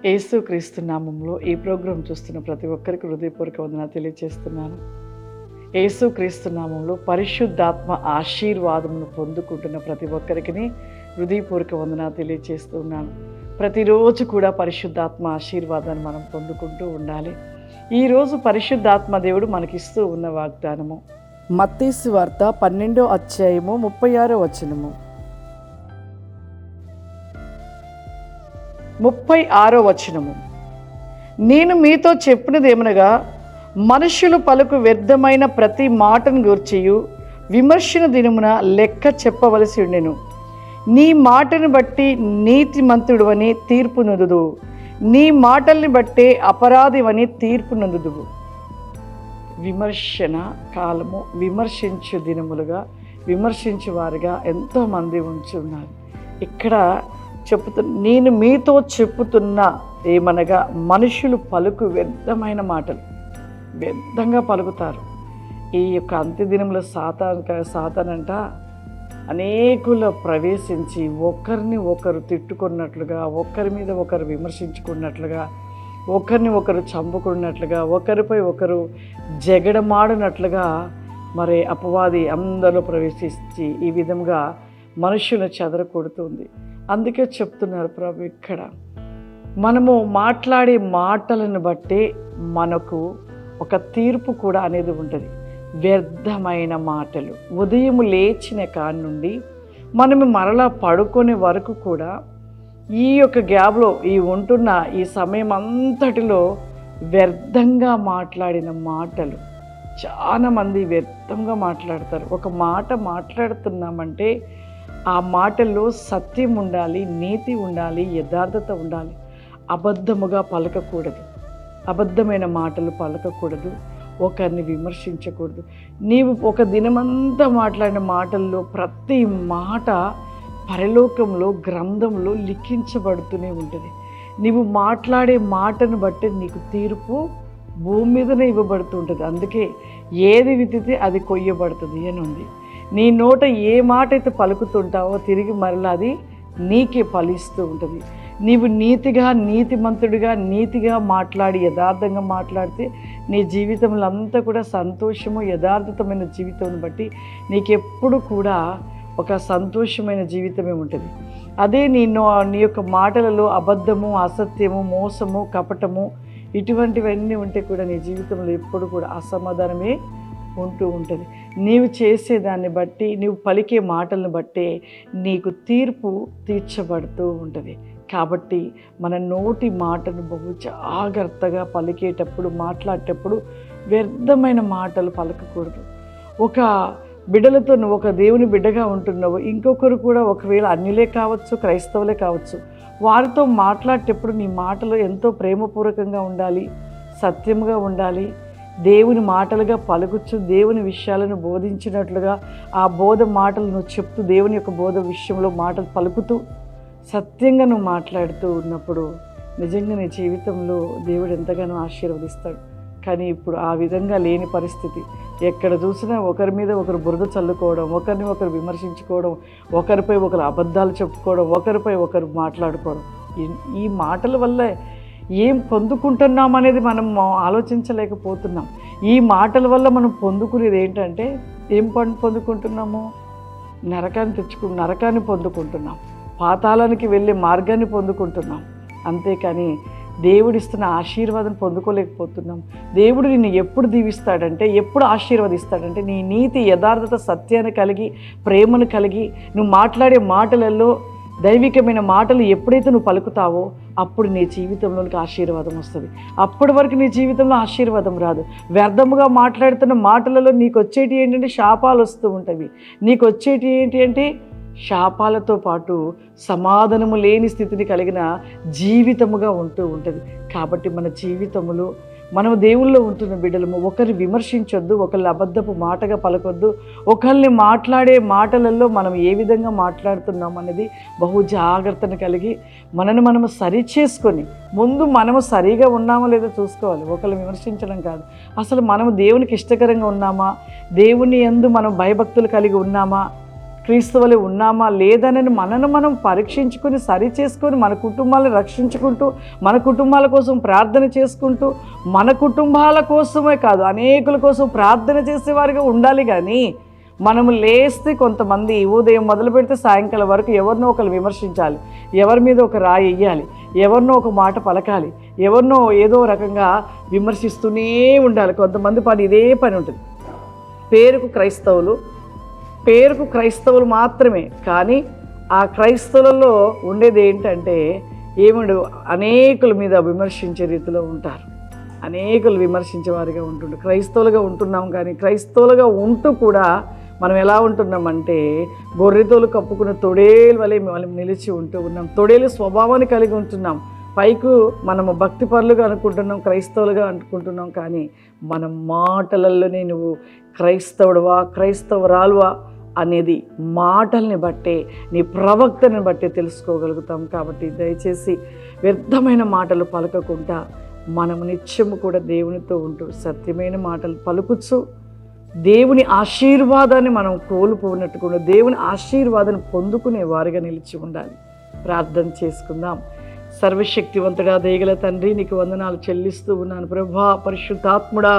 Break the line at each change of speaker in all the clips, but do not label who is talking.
యేసుక్రీస్తు నామంలో ఈ ప్రోగ్రాం చూస్తున్న ప్రతి ఒక్కరికి హృదయపూర్వక వందనాలు తెలియజేస్తున్నాను. యేసుక్రీస్తు నామంలో పరిశుద్ధాత్మ ఆశీర్వాదమును పొందుకుంటున్న ప్రతి ఒక్కరికి హృదయపూర్వక వందనాలు తెలియజేస్తున్నాను. ప్రతిరోజు కూడా పరిశుద్ధాత్మ ఆశీర్వాదాన్ని మనం పొందుకుంటూ ఉండాలి. ఈరోజు పరిశుద్ధాత్మ దేవుడు మనకిస్తూ ఉన్న వాగ్దానము మత్తయి సువార్త 12వ అధ్యాయము 36వ వచనము. 36వ వచనము. నేను మీతో చెప్పినదేమనగా, మనుషులు పలుకు వ్యర్థమైన ప్రతి మాటను గూర్చియు విమర్శన దినమున లెక్క చెప్పవలసి ఉండెను. నీ మాటను బట్టి నీతిమంతుడువని తీర్పు నొందుదు, నీ మాటల్ని బట్టే అపరాధివని తీర్పు నొందుదువు. విమర్శన కాలము, విమర్శించు దినములుగా, విమర్శించు వారుగా ఎంతోమంది ఉంచి ఉన్నారు. ఇక్కడ నేను మీతో చెప్పుతున్న ఏమనగా, మనుషులు పలుకు వ్యర్థమైన మాటలు వ్యర్థంగా పలుకుతారు. ఈ యొక్క అంత్యదినంలో సాతానంట అనేకులు ప్రవేశించి ఒకరిని ఒకరు తిట్టుకున్నట్లుగా, ఒకరి మీద ఒకరు విమర్శించుకున్నట్లుగా, ఒకరిని ఒకరు చంపుకున్నట్లుగా, ఒకరిపై ఒకరు జగడమాడినట్లుగా మరి అపవాది అందరూ ప్రవేశించి ఈ విధంగా మనుషులను చెదరకొడుతుంది. అందుకే చెప్తున్నారు ప్రభు ఇక్కడ, మనము మాట్లాడే మాటలను బట్టి మనకు ఒక తీర్పు కూడా అనేది ఉంటుంది. వ్యర్థమైన మాటలు ఉదయం లేచిన కాడి నుండి మనము మరలా పడుకునే వరకు కూడా ఈ యొక్క గ్యాప్లో ఉంటున్న ఈ సమయం అంతటిలో వ్యర్థంగా మాట్లాడిన మాటలు చాలామంది వ్యర్థంగా మాట్లాడతారు. ఒక మాట మాట్లాడుతున్నామంటే ఆ మాటల్లో సత్యం ఉండాలి, నీతి ఉండాలి, యథార్థత ఉండాలి. అబద్ధముగా పలకకూడదు, అబద్ధమైన మాటలు పలకకూడదు, ఒకరిని విమర్శించకూడదు. నీవు ఒక దినమంతా మాట్లాడిన మాటల్లో ప్రతి మాట పరలోకంలో గ్రంథంలో లిఖించబడుతూనే ఉంటుంది. నీవు మాట్లాడే మాటను బట్టి నీకు తీర్పు భూమి మీదనే ఇవ్వబడుతూ ఉంటుంది. అందుకే ఏది విత్తితే అది కొయ్యబడుతుంది అని ఉంది. నీ నోట ఏ మాట అయితే పలుకుతుంటావో తిరిగి మరలా అది నీకే ఫలిస్తూ ఉంటుంది. నీవు నీతిగా, నీతిమంతుడిగా, నీతిగా మాట్లాడి యథార్థంగా మాట్లాడితే నీ జీవితంలో అంతా కూడా సంతోషము, యథార్థతమైన జీవితం బట్టి నీకెప్పుడు కూడా ఒక సంతోషమైన జీవితమే ఉంటుంది. అదే నీ యొక్క మాటలలో అబద్ధము, అసత్యము, మోసము, కపటము ఇటువంటివన్నీ ఉంటే కూడా నీ జీవితంలో ఎప్పుడు కూడా అసమాధానమే ఉంటూ ఉంటుంది. నీవు చేసేదాన్ని బట్టి, నీవు పలికే మాటలను బట్టే నీకు తీర్పు తీర్చబడుతూ ఉంటుంది. కాబట్టి మన నోటి మాటను బహు జాగ్రత్తగా పలికేటప్పుడు, మాట్లాడేటప్పుడు వ్యర్థమైన మాటలు పలకకూడదు. ఒక బిడ్డలతో నువ్వు ఒక దేవుని బిడ్డగా ఉంటున్నావు, ఇంకొకరు కూడా ఒకవేళ అన్యులే కావచ్చు, క్రైస్తవులే కావచ్చు, వారితో మాట్లాడేటప్పుడు నీ మాటలు ఎంతో ప్రేమపూర్వకంగా ఉండాలి, సత్యముగా ఉండాలి. దేవుని మాటలుగా పలుకుచ్చు, దేవుని విషయాలను బోధించినట్లుగా ఆ బోధ మాటలు నువ్వు చెప్తూ, దేవుని యొక్క బోధ విషయంలో మాటలు పలుకుతూ సత్యంగా నువ్వు మాట్లాడుతూ ఉన్నప్పుడు నిజంగా నీ జీవితంలో దేవుడు ఎంతగానో ఆశీర్వదిస్తాడు. కానీ ఇప్పుడు ఆ విధంగా లేని పరిస్థితి. ఎక్కడ చూసినా ఒకరి మీద ఒకరు బురద చల్లుకోవడం, ఒకరిని ఒకరు విమర్శించుకోవడం, ఒకరిపై ఒకరు అబద్ధాలు చెప్పుకోవడం, ఒకరిపై ఒకరు మాట్లాడుకోవడం. ఈ మాటల వల్ల ఏం పొందుకుంటున్నాం అనేది మనం ఆలోచించలేకపోతున్నాం. ఈ మాటల వల్ల మనం పొందుకునేది ఏంటంటే, ఏం పొందుకుంటున్నాము? నరకాన్ని పొందుకుంటున్నాం, పాతాళానికి వెళ్ళే మార్గాన్ని పొందుకుంటున్నాం. అంతేకాని దేవుడిస్తున్న ఆశీర్వాదం పొందుకోలేకపోతున్నాం. దేవుడు నిన్ను ఎప్పుడు దీవిస్తాడంటే, ఎప్పుడు ఆశీర్వదిస్తాడంటే, నీ నీతి, యథార్థత, సత్యాన్ని కలిగి, ప్రేమను కలిగి, నువ్వు మాట్లాడే మాటలలో దైవికమైన మాటలు ఎప్పుడైతే నువ్వు పలుకుతావో అప్పుడు నీ జీవితంలోనికి ఆశీర్వాదం వస్తుంది. అప్పటి వరకు నీ జీవితంలో ఆశీర్వాదం రాదు. వ్యర్థముగా మాట్లాడుతున్న మాటలలో నీకు వచ్చేటి ఏంటంటే శాపాలు వస్తూ ఉంటాయి. నీకు వచ్చేటి ఏంటి అంటే శాపాలతో పాటు సమాధానము లేని స్థితిని కలిగిన జీవితముగా ఉంటూ ఉంటుంది. కాబట్టి మన జీవితంలో మనం దేవుల్లో ఉంటున్న బిడ్డలము ఒకరిని విమర్శించొద్దు, ఒకరిని అబద్ధపు మాటగా పలకొద్దు. ఒకరిని మాట్లాడే మాటలలో మనం ఏ విధంగా మాట్లాడుతున్నాం అనేది బహు జాగ్రత్తను కలిగి మనము సరి చేసుకొని, ముందు మనము సరిగా ఉన్నామో లేదో చూసుకోవాలి. ఒకరిని విమర్శించడం కాదు, అసలు మనము దేవునికి ఇష్టకరంగా ఉన్నామా, దేవుని యందు మనం భయభక్తులు కలిగి ఉన్నామా, క్రీస్తు వలె ఉన్నామా లేదనని మనను మనం పరీక్షించుకొని సరి చేసుకొని మన కుటుంబాలను రక్షించుకుంటూ మన కుటుంబాల కోసం ప్రార్థన చేసుకుంటూ మన కుటుంబాల కోసమే కాదు అనేకుల కోసం ప్రార్థన చేసేవారిగా ఉండాలి. కానీ మనము లేస్తే కొంతమంది ఉదయం మొదలు పెడితే సాయంకాలం వరకు ఎవరినో ఒకరు విమర్శించాలి, ఎవరి మీద ఒక రాయి వేయాలి, ఎవరినో ఒక మాట పలకాలి, ఎవరినో ఏదో రకంగా విమర్శిస్తూనే ఉండాలి. కొంతమంది పని ఇదే పని ఉంటుంది. పేరుకు క్రైస్తవులు మాత్రమే, కానీ ఆ క్రైస్తవులలో ఉండేది ఏంటంటే అనేకుల మీద విమర్శించే రీతిలో ఉంటారు. అనేకులు విమర్శించే వారిగా ఉంటుంటారు. క్రైస్తవులుగా ఉంటున్నాం, కానీ క్రైస్తవులుగా ఉంటూ కూడా మనం ఎలా ఉంటున్నామంటే గొర్రెతోలు కప్పుకున్న తొడేలు వలె మనం నిలిచి ఉంటూ ఉన్నాం. తొడేలు స్వభావాన్ని కలిగి ఉంటున్నాం. పైకు మనము భక్తి పరులుగా అనుకుంటున్నాం, క్రైస్తవులుగా అనుకుంటున్నాం, కానీ మన మాటలలోనే నువ్వు క్రైస్తవుడువా క్రైస్తవురాలువా అనేది మాటల్ని బట్టే, నీ ప్రవక్తని బట్టే తెలుసుకోగలుగుతాం. కాబట్టి దయచేసి వ్యర్థమైన మాటలు పలకకుండా మనము నిత్యము కూడా దేవునితో ఉంటూ సత్యమైన మాటలు పలుకుచు దేవుని ఆశీర్వాదాన్ని మనం కోల్పోనట్టుకుండా దేవుని ఆశీర్వాదాన్ని పొందుకునే వారిగా నిలిచి ఉండాలి. ప్రార్థన చేసుకుందాం. సర్వశక్తివంతుడా, దయగల తండ్రి, నీకు వందనాలు చెల్లిస్తూ ఉన్నాను ప్రభా. పరిశుద్ధాత్ముడా,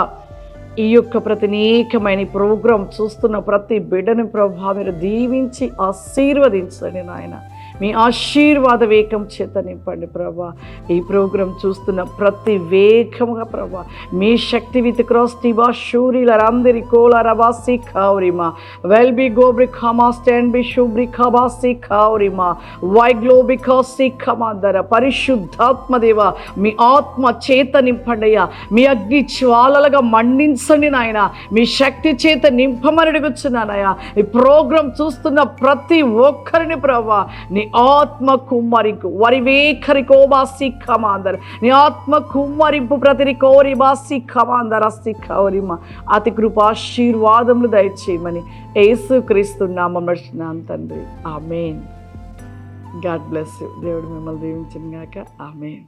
ఈ యొక్క ప్రతినేకమైన ప్రోగ్రాం చూస్తున్న ప్రతి బిడ్డని ప్రభా మీరు దీవించి ఆశీర్వదించండి నాయన. మీ ఆశీర్వాద వేగం చేత నింపండి ప్రభా. ఈ ప్రోగ్రాం చూస్తున్న ప్రతి వేగముగా ప్రభా మీ శక్తి విత్ క్రాస్ టిబా షూరిలందరి కోలరబాసి ఖావురిమా వెల్ బి గోబ్రి ఖమా స్టాండ్ బి షూబ్రి ఖబాసి ఖావురిమా వై గ్లోబికాసి ఖమాదర. పరిశుద్ధాత్మదేవ మీ ఆత్మ చేత నింపండియా. మీ అగ్ని జ్వాలలుగా మండించండి నాయన. మీ శక్తి చేత నింపమని అడుగుచున్నానయ్యా. ఈ ప్రోగ్రాం చూస్తున్న ప్రతి ఒక్కరిని ప్రభా నీ ఆత్మ కుమ్మరింపు వరివేఖరికో బాసి ఖమాందర్. నీ ఆత్మ కుమ్మరింపు ప్రతి కోరి బాసి ఖమాందర్ అస్సి ఖౌరిమ. అతి కృపాశీర్వాదములు దయచేయమని యేసుక్రీస్తు నామమున నడుచున్నాను తండ్రి. ఆమేన్. God bless you. దేవుడు మిమ్మల్ని దీవించును గాక. ఆమేన్.